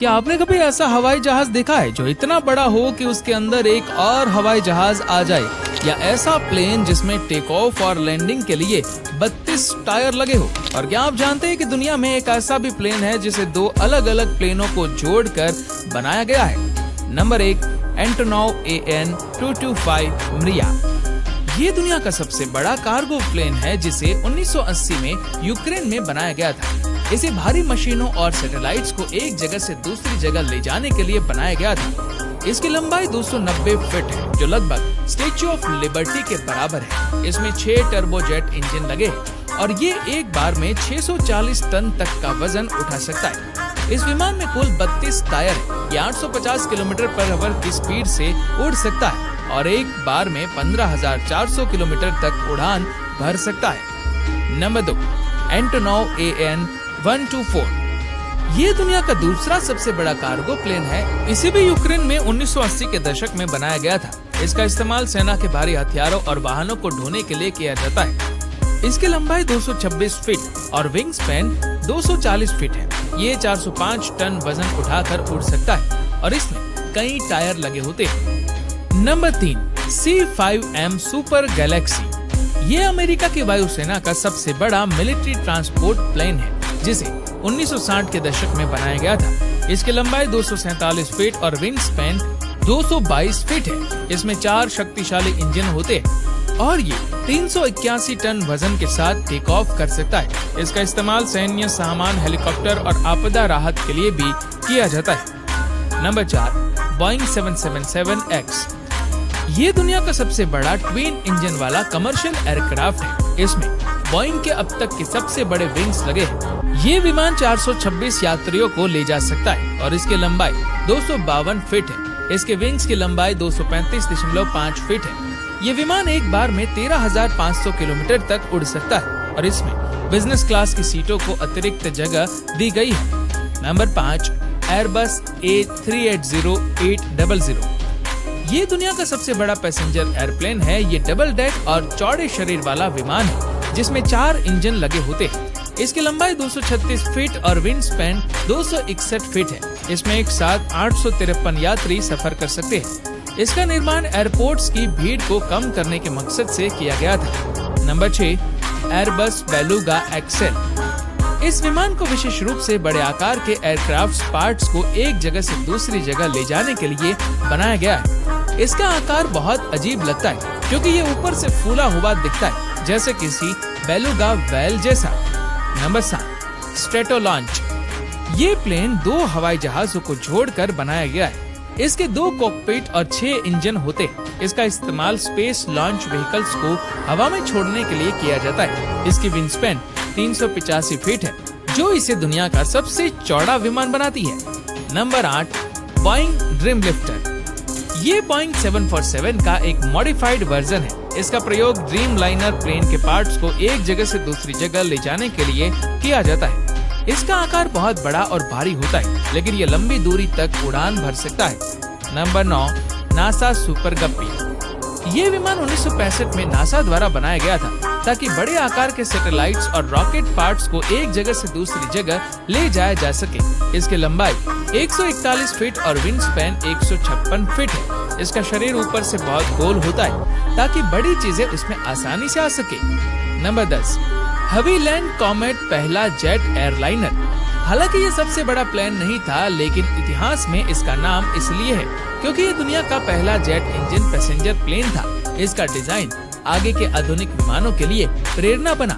क्या आपने कभी ऐसा हवाई जहाज देखा है जो इतना बड़ा हो कि उसके अंदर एक और हवाई जहाज आ जाए, या ऐसा प्लेन जिसमें टेक ऑफ और लैंडिंग के लिए 32 टायर लगे हो? और क्या आप जानते हैं कि दुनिया में एक ऐसा भी प्लेन है जिसे दो अलग अलग प्लेनों को जोड़कर बनाया गया है? नंबर 1, एंटोनोव AN-225 मरिया। ये दुनिया का सबसे बड़ा कार्गो प्लेन है जिसे 1980 में यूक्रेन में बनाया गया था। इसे भारी मशीनों और सैटेलाइट्स को एक जगह से दूसरी जगह ले जाने के लिए बनाया गया था। इसकी लंबाई 290 फीट है, जो लगभग स्टैच्यू ऑफ लिबर्टी के बराबर है। इसमें 6 टर्बोजेट इंजन लगे हैं और ये एक बार में 640 टन तक का वजन उठा सकता है। इस विमान में कुल 32 टायर है। ये 850 किलोमीटर/आवर की स्पीड से उड़ सकता है और एक बार में 15,400 किलोमीटर तक उड़ान भर सकता है। Number 2, Antonov AN-124। ये दुनिया का दूसरा सबसे बड़ा कार्गो प्लेन है। इसे भी यूक्रेन में 1980 के दशक में बनाया गया था। इसका इस्तेमाल सेना के भारी हथियारों और वाहनों को ढोने के लिए किया जाता है। इसकी लंबाई 226 फीट और विंग स्पैन 240 फीट है। ये 405 टन वजन उठाकर उड़ सकता है और इसमें कई टायर लगे होते हैं। Number 3, C-5M super Galaxy. ये अमेरिका की वायुसेना का सबसे बड़ा मिलिट्री ट्रांसपोर्ट प्लेन है, जिसे 1960 के दशक में बनाया गया था। इसकी लंबाई 247 फीट और विंग स्पैन 222 फीट है। इसमें 4 शक्तिशाली इंजन होते हैं और ये 381 टन वजन के साथ टेक ऑफ कर सकता है। इसका इस्तेमाल सैन्य सामान, हेलीकॉप्टर और आपदा राहत के लिए भी किया जाता है। Number 4, Boeing 777X। ये दुनिया का सबसे बड़ा ट्विन इंजन वाला कमर्शियल एयरक्राफ्ट है। इसमें बोइंग के अब तक के सबसे बड़े विंग्स लगे हैं। ये विमान 426 यात्रियों को ले जा सकता है और इसकी लंबाई 252 फीट है। इसके विंग्स की लंबाई 235.5 फीट है। ये विमान एक बार में 13,500 किलोमीटर तक उड़ सकता है और इसमें बिजनेस क्लास की सीटों को अतिरिक्त जगह दी गई है। Number 5, Airbus A380-800। ये दुनिया का सबसे बड़ा पैसेंजर एयरप्लेन है। ये डबल डेक और चौड़े शरीर वाला विमान है जिसमें 4 इंजन लगे होते हैं। इसकी लंबाई 236 फीट और विंग स्पैन 261 फीट है। इसमें एक साथ 853 यात्री सफर कर सकते हैं। इसका निर्माण एयरपोर्ट्स की भीड़ को कम करने के मकसद से किया गया था। Number 6, Airbus beluga XL। इस विमान को विशेष रूप से बड़े आकार के एयरक्राफ्ट पार्ट्स को एक जगह से दूसरी जगह ले जाने के लिए बनाया गया है। इसका आकार बहुत अजीब लगता है क्योंकि ये ऊपर से फूला हुआ दिखता है, जैसे किसी बेलुगा व्हेल जैसा। नंबर 7, स्ट्रेटोलॉन्च। ये प्लेन 2 हवाई जहाजों को जोड़कर बनाया गया है। इसके 2 कॉकपिट और 6 इंजन होते हैं। इसका इस्तेमाल स्पेस लॉन्च व्हीकल्स को हवा में छोड़ने के लिए किया जाता है। इसकी विंग स्पैन 385 फीट है, जो इसे दुनिया का सबसे चौड़ा विमान बनाती है। Number 8, Boeing Dreamlifter. ये बोइंग 747 का एक मॉडिफाइड वर्जन है। इसका प्रयोग ड्रीमलाइनर प्लेन के पार्ट्स को एक जगह से दूसरी जगह ले जाने के लिए किया जाता है। इसका आकार बहुत बड़ा और भारी होता है, लेकिन ये लंबी दूरी तक उड़ान भर सकता है। नंबर 9, नासा सुपर गप्पी। ये विमान 1965 में नासा द्वारा बनाया गया था ताकि बड़े आकार के सैटेलाइट्स और रॉकेट पार्ट्स को एक जगह से दूसरी जगह ले जाया जा सके। इसकी लंबाई 141 फीट और विंग स्पैन 156 फीट है। इसका शरीर ऊपर से बहुत गोल होता है ताकि बड़ी चीजें उसमें आसानी से आ सके। नंबर 10, हवीलैंड कॉमेट पहला जेट एयरलाइनर। हालांकि ये सबसे बड़ा प्लेन नहीं था, लेकिन इतिहास में इसका नाम इसलिए है क्योंकि ये दुनिया का पहला जेट इंजन पैसेंजर प्लेन था। इसका डिजाइन आगे के आधुनिक विमानों के लिए प्रेरणा बना।